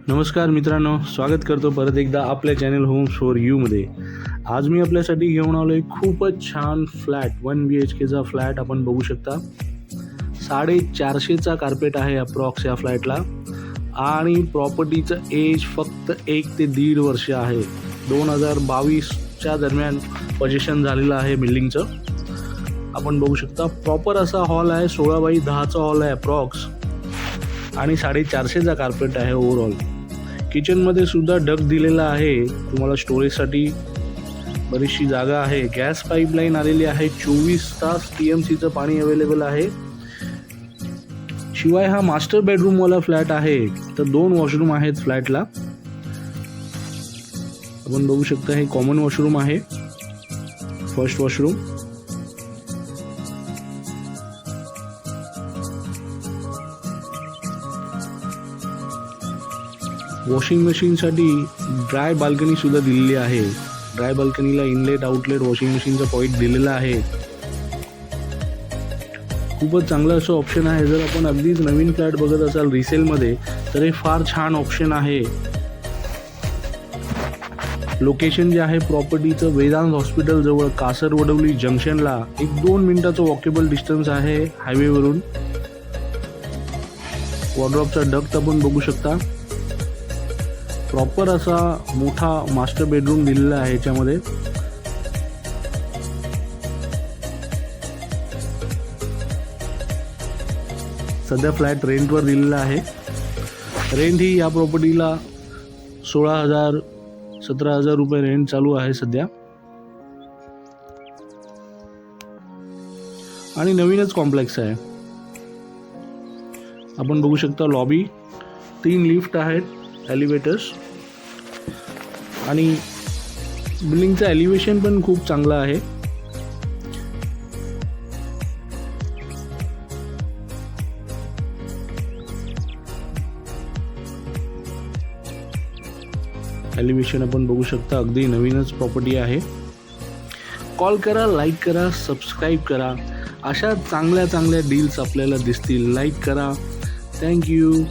नमस्कार मित्रांनो, स्वागत करतो परत एकदा आपल्या चॅनल होम्स फॉर यूमध्ये. आज मी आपल्यासाठी घेऊन आलो आहे खूपच छान फ्लॅट. 1 BHKचा फ्लॅट आपण बघू शकता. 450चा कार्पेट आहे अप्रॉक्स या फ्लॅटला आणि प्रॉपर्टीचं एज फक्त 1 ते 1.5 वर्ष आहे. 2022च्या दरम्यान पोजेशन झालेलं आहे बिल्डिंगचं. आपण बघू शकता प्रॉपर असा हॉल आहे. 16x10चा हॉल आहे अप्रॉक्स आणि 450चा कार्पेट आहे ओव्हरऑल. किचनमध्ये सुद्धा डक दिलेला आहे तुम्हाला स्टोरेजसाठी. बरीचशी जागा आहे. गॅस पाईपलाईन आलेली आहे. 24 तास TMCचं पाणी अवेलेबल आहे. शिवाय हा मास्टर बेडरूमवाला फ्लॅट आहे. तर 2 वॉशरूम आहेत फ्लॅटला. आपण बघू शकता हे कॉमन वॉशरूम आहे. First washroom. वॉशिंग मशीनसाठी ड्राय बाल्कनी सुद्धा दिलेली आहे. ड्राय बाल्कनीला इनलेट आउटलेट वॉशिंग मशीनचा पॉईंट दिलेला आहे. खूपच चांगलं असं ऑप्शन आहे. जर आपण अगदीच नवीन फ्लॅट बघत असाल रिसेलमध्ये तर हे फार छान ऑप्शन आहे. लोकेशन जे आहे प्रॉपर्टीचं वेदांत हॉस्पिटल जवळ कासरवडवली जंक्शनला 1-2 मिनिटाचं वॉकेबल डिस्टन्स आहे हायवेवरून. वॉर्डरोबचा डक्ट आपण बघू शकता. प्रॉपर असा मोठा मास्टर बेडरूम दिलेला आहे याच्यामध्ये. सध्या फ्लॅट रेंटवर दिलेला आहे. रेंट ही या प्रॉपर्टीला 16,000-17,000 रुपये रेंट चालू आहे सध्या. आणि नवीनच कॉम्प्लेक्स आहे. आपण बघू शकता लॉबी, 3 लिफ्ट आहेत, एलिव्हेटर्स आणि बिल्डिंगचं एलिव्हेशन पण खूप चांगलं आहे. एलिव्हेशन आपण बघू शकता. अगदी नवीनच प्रॉपर्टी आहे. कॉल करा, लाईक करा, सबस्क्राईब करा. अशा चांगल्या डील्स आपल्याला दिसतील. लाईक करा. थँक्यू.